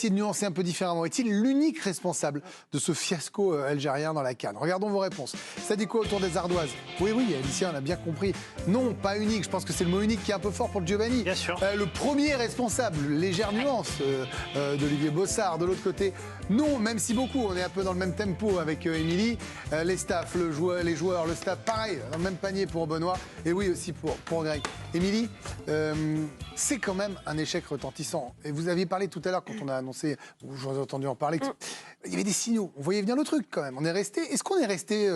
essayer de nuancer un peu différemment. Est-il l'unique responsable de ce fiasco algérien dans la CAN? Regardons vos réponses. Ça dit quoi autour des ardoises? Oui, Alicia, on a bien compris. Non, pas unique. Je pense que c'est le mot unique qui est un peu fort pour Giovanni. Bien sûr. Le premier responsable, légère nuance d'Olivier Bossard. De l'autre côté, non, même si beaucoup, on est un peu dans le même tempo avec Émilie. Les staffs, les joueurs, le staff, pareil, dans le même panier pour Benoît. Et oui, aussi pour Greg. Émilie, c'est quand même un échec retentissant. Et vous aviez parlé tout à l'heure, quand on a annoncé, ou je vous ai entendu en parler, il y avait des signaux. On voyait venir le truc quand même. Est-ce qu'on est resté,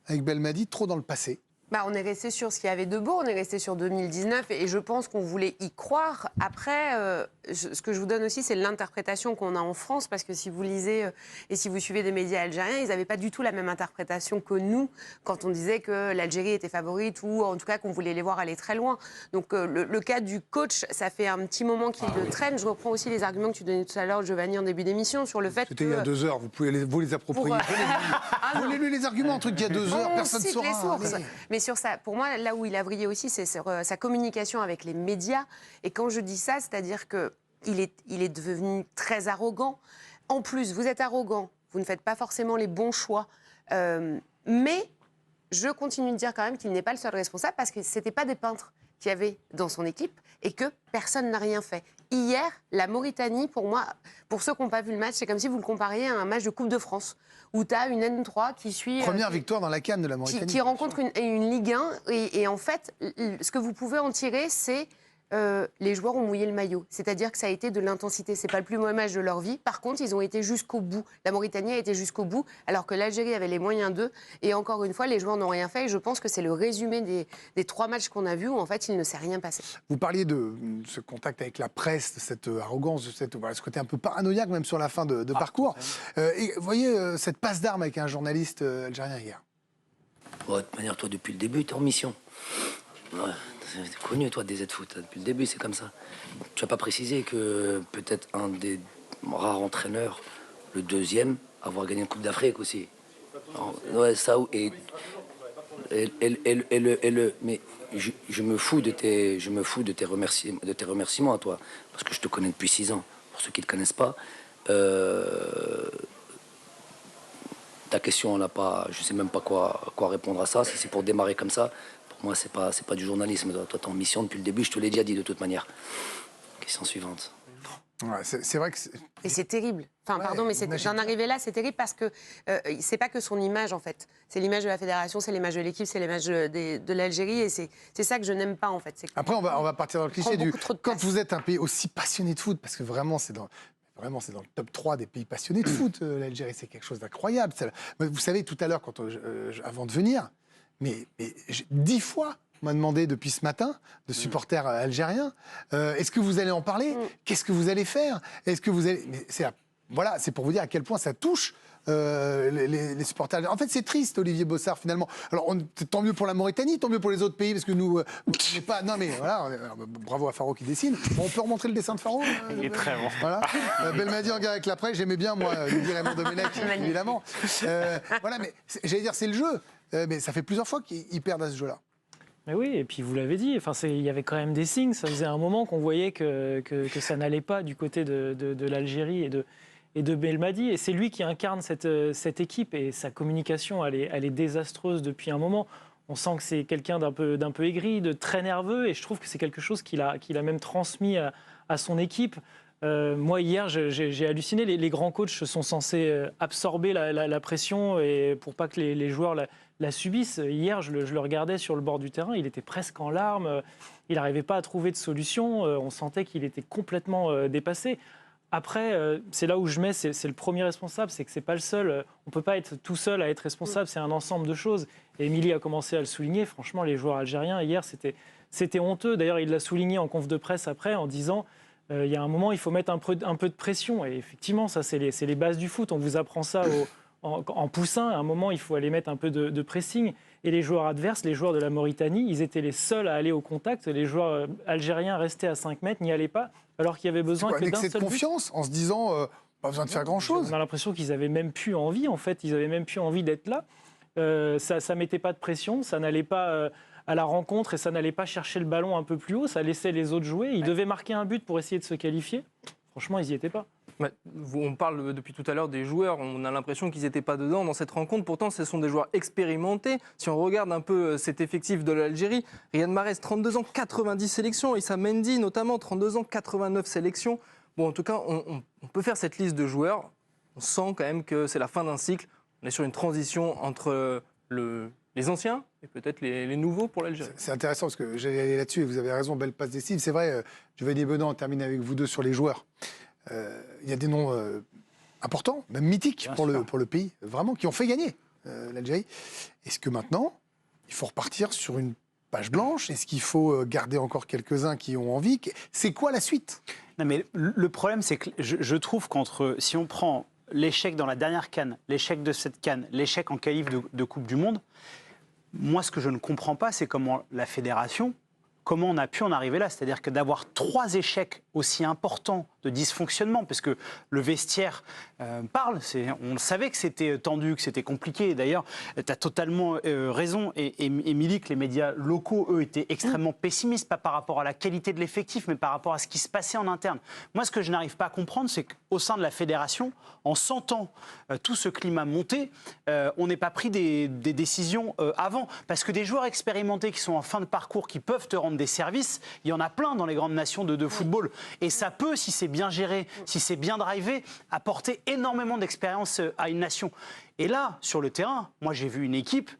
avec Belmadi, trop dans le passé? On est resté sur ce qu'il y avait de beau, on est resté sur 2019 et je pense qu'on voulait y croire. Après, ce que je vous donne aussi, c'est l'interprétation qu'on a en France, parce que si vous lisez et si vous suivez des médias algériens, ils n'avaient pas du tout la même interprétation que nous quand on disait que l'Algérie était favorite ou en tout cas qu'on voulait les voir aller très loin. Donc le cas du coach, ça fait un petit moment qu'il le traîne. Je reprends aussi les arguments que tu donnais tout à l'heure, Giovanni, en début d'émission, sur le fait que... C'était il y a 2 heures, vous pouvez vous les approprier. Vous les lu les arguments, un truc il y a 2 heures, personne ne saura. Les sources. Mais sur ça, pour moi, là où il a vrillé aussi, c'est sur sa communication avec les médias. Et quand je dis ça, c'est-à-dire qu'il est devenu très arrogant. En plus, vous êtes arrogant, vous ne faites pas forcément les bons choix. Mais je continue de dire quand même qu'il n'est pas le seul responsable, parce que ce n'était pas des peintres qu'il y avait dans son équipe et que personne n'a rien fait. Hier, la Mauritanie, pour moi, pour ceux qui n'ont pas vu le match, c'est comme si vous le compariez à un match de Coupe de France, où tu as une N3 qui suit... Première victoire dans la CAN de la Mauritanie. Qui rencontre une Ligue 1. Et en fait, ce que vous pouvez en tirer, c'est... les joueurs ont mouillé le maillot. C'est-à-dire que ça a été de l'intensité. C'est pas le plus mauvais match de leur vie. Par contre, ils ont été jusqu'au bout. La Mauritanie a été jusqu'au bout, alors que l'Algérie avait les moyens d'eux. Et encore une fois, les joueurs n'ont rien fait. Et je pense que c'est le résumé des 3 matchs qu'on a vus, où en fait, il ne s'est rien passé. Vous parliez de ce contact avec la presse, de cette arrogance, de ce côté un peu paranoïaque, même sur la fin de parcours. Et vous voyez cette passe d'armes avec un journaliste algérien hier. De toute manière, toi, depuis le début, t'es en mission. Ouais. T'es connu, toi, des Z-Foot. Depuis le début, c'est comme ça. Tu n'as pas précisé que peut-être un des rares entraîneurs, le deuxième, avoir gagné une Coupe d'Afrique aussi. Alors, ouais, ça, mais je me fous de tes remerciements à toi, parce que je te connais depuis 6 ans. Pour ceux qui ne te connaissent pas, ta question, on n'a pas, je sais même pas quoi répondre à ça. Si c'est pour démarrer comme ça. Moi, c'est pas du journalisme. Toi, t'es en mission depuis le début, je te l'ai déjà dit de toute manière. Question suivante. Ouais, c'est vrai que... Et c'est terrible. Enfin, pardon, mais j'en arrivais là, c'est terrible parce que c'est pas que son image, en fait. C'est l'image de la fédération, c'est l'image de l'équipe, c'est l'image de l'Algérie, et c'est ça que je n'aime pas, en fait. Après, on va partir dans le cliché du... Quand vous êtes un pays aussi passionné de foot, parce que vraiment, c'est dans le top 3 des pays passionnés de foot, l'Algérie, c'est quelque chose d'incroyable. Vous savez, tout à l'heure, avant de venir... Mais 10 fois, on m'a demandé depuis ce matin, de supporters algériens, est-ce que vous allez en parler? Qu'est-ce que vous allez faire? Est-ce que vous allez... Mais voilà, c'est pour vous dire à quel point ça touche les supporters algériens. En fait, c'est triste, Olivier Bossard, finalement. Alors, tant mieux pour la Mauritanie, tant mieux pour les autres pays, parce que nous, on n'est pas... Non, mais voilà, bravo à Faro qui dessine. Bon, on peut remontrer le dessin de Faro? Il est très bon. Voilà. Belmadi en guerre avec la presse, j'aimais bien, moi, lui Raymond Domenech, évidemment. Voilà, mais j'allais dire, c'est le jeu. Mais ça fait plusieurs fois qu'ils perdent à ce jeu-là. Mais oui, et puis vous l'avez dit, il y avait quand même des signes. Ça faisait un moment qu'on voyait que ça n'allait pas du côté de l'Algérie et de Belmadi. Et c'est lui qui incarne cette équipe. Et sa communication, elle est désastreuse depuis un moment. On sent que c'est quelqu'un d'un peu aigri, de très nerveux. Et je trouve que c'est quelque chose qu'il a même transmis à son équipe. Moi, hier, j'ai halluciné. Les grands coachs sont censés absorber la pression et pour pas que les joueurs la subissent. Hier, je le regardais sur le bord du terrain. Il était presque en larmes. Il n'arrivait pas à trouver de solution. On sentait qu'il était complètement dépassé. Après, c'est là où je mets, c'est le premier responsable. C'est que c'est pas le seul. On peut pas être tout seul à être responsable. C'est un ensemble de choses. Et Émilie a commencé à le souligner. Franchement, les joueurs algériens, hier, c'était honteux. D'ailleurs, il l'a souligné en conf de presse après en disant... il y a un moment, il faut mettre un peu de pression. Et effectivement, ça, c'est les bases du foot. On vous apprend ça en poussin. À un moment, il faut aller mettre un peu de pressing. Et les joueurs adverses, les joueurs de la Mauritanie, ils étaient les seuls à aller au contact. Les joueurs algériens restaient à 5 mètres, n'y allaient pas, alors qu'il y avait besoin que d'un seul but. C'est de confiance, en se disant, pas besoin de faire grand-chose. On a l'impression qu'ils n'avaient même plus envie, en fait. Ils n'avaient même plus envie d'être là. Ça ne mettait pas de pression, ça n'allait pas... à la rencontre et ça n'allait pas chercher le ballon un peu plus haut, ça laissait les autres jouer. Ils devaient marquer un but pour essayer de se qualifier. Franchement, ils n'y étaient pas. On parle depuis tout à l'heure des joueurs, on a l'impression qu'ils n'étaient pas dedans dans cette rencontre. Pourtant, ce sont des joueurs expérimentés. Si on regarde un peu cet effectif de l'Algérie, Riyad Mahrez, 32 ans, 90 sélections. Issa Mendy, notamment, 32 ans, 89 sélections. Bon, en tout cas, on peut faire cette liste de joueurs. On sent quand même que c'est la fin d'un cycle. On est sur une transition entre les anciens et peut-être les nouveaux pour l'Algérie. C'est intéressant parce que j'allais aller là-dessus et vous avez raison, belle passe décisive. C'est vrai, Giovanni Benan, on termine avec vous deux sur les joueurs. Il y a des noms importants, même mythiques pour le pays, vraiment, qui ont fait gagner l'Algérie. Est-ce que maintenant, il faut repartir sur une page blanche? Est-ce qu'il faut garder encore quelques-uns qui ont envie? C'est quoi la suite? Non, mais le problème, c'est que je trouve si on prend l'échec dans la dernière CAN, l'échec de cette CAN, l'échec en qualif de Coupe du Monde, moi, ce que je ne comprends pas, c'est comment la fédération, comment on a pu en arriver là. C'est-à-dire que d'avoir 3 échecs aussi importants de dysfonctionnement, parce que le vestiaire parle, on savait que c'était tendu, que c'était compliqué. D'ailleurs, tu as totalement raison. Et Émilie, que les médias locaux, eux, étaient extrêmement pessimistes, pas par rapport à la qualité de l'effectif, mais par rapport à ce qui se passait en interne. Moi, ce que je n'arrive pas à comprendre, c'est qu'au sein de la fédération, en sentant tout ce climat monter, on n'ait pas pris des décisions avant. Parce que des joueurs expérimentés qui sont en fin de parcours, qui peuvent te rendre des services, il y en a plein dans les grandes nations de football. Et ça peut, si c'est bien géré, si c'est bien drivé, apporter énormément d'expérience à une nation. Et là, sur le terrain, moi j'ai vu une équipe,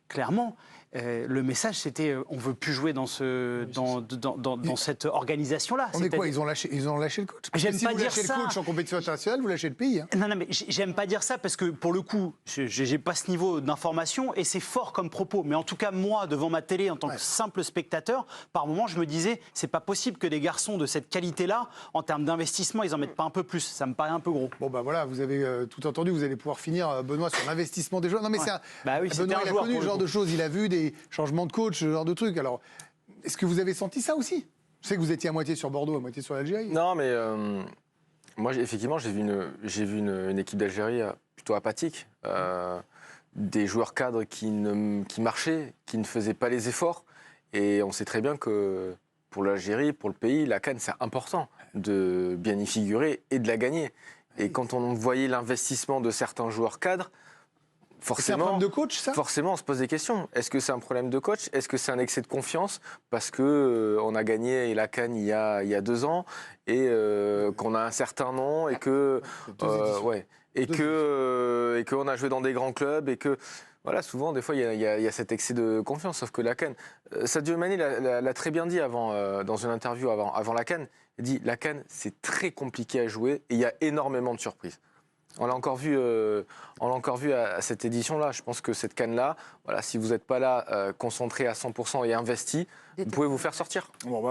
clairement, le message c'était on ne veut plus jouer dans cette organisation-là. On est quoi, ils ont lâché le coach? J'aime pas dire ça. Si vous lâchez le coach en compétition internationale, vous lâchez le pays. Hein. Non, mais j'aime pas dire ça parce que pour le coup, j'ai pas ce niveau d'information et c'est fort comme propos. Mais en tout cas, moi, devant ma télé, en tant que simple spectateur, par moment, je me disais, c'est pas possible que des garçons de cette qualité-là, en termes d'investissement, ils en mettent pas un peu plus. Ça me paraît un peu gros. Bon, bah voilà, vous avez tout entendu. Vous allez pouvoir finir, Benoît, sur l'investissement des joueurs. Non, mais Benoît, il a connu ce genre de choses. Il a vu des changements de coach, ce genre de trucs. Alors, est-ce que vous avez senti ça aussi? Je sais que vous étiez à moitié sur Bordeaux, à moitié sur l'Algérie. Non, mais moi, effectivement, j'ai vu une équipe d'Algérie plutôt apathique. Des joueurs cadres qui marchaient, qui ne faisaient pas les efforts. Et on sait très bien que pour l'Algérie, pour le pays, la CAN, c'est important de bien y figurer et de la gagner. Et quand on voyait l'investissement de certains joueurs cadres, c'est un problème de coach, ça? Forcément, on se pose des questions. Est-ce que c'est un problème de coach? Est-ce que c'est un excès de confiance parce que on a gagné la CAN il y a 2 ans et qu'on a un certain nom et que qu'on a joué dans des grands clubs et que voilà, souvent des fois il y a cet excès de confiance. Sauf que la CAN, Sadio Mané l'a très bien dit dans une interview avant la CAN. Il dit la CAN c'est très compliqué à jouer et il y a énormément de surprises. On l'a encore vu à cette édition-là. Je pense que cette CAN-là, voilà, si vous n'êtes pas là, concentré à 100% et investi, vous pouvez vous faire sortir. Bon,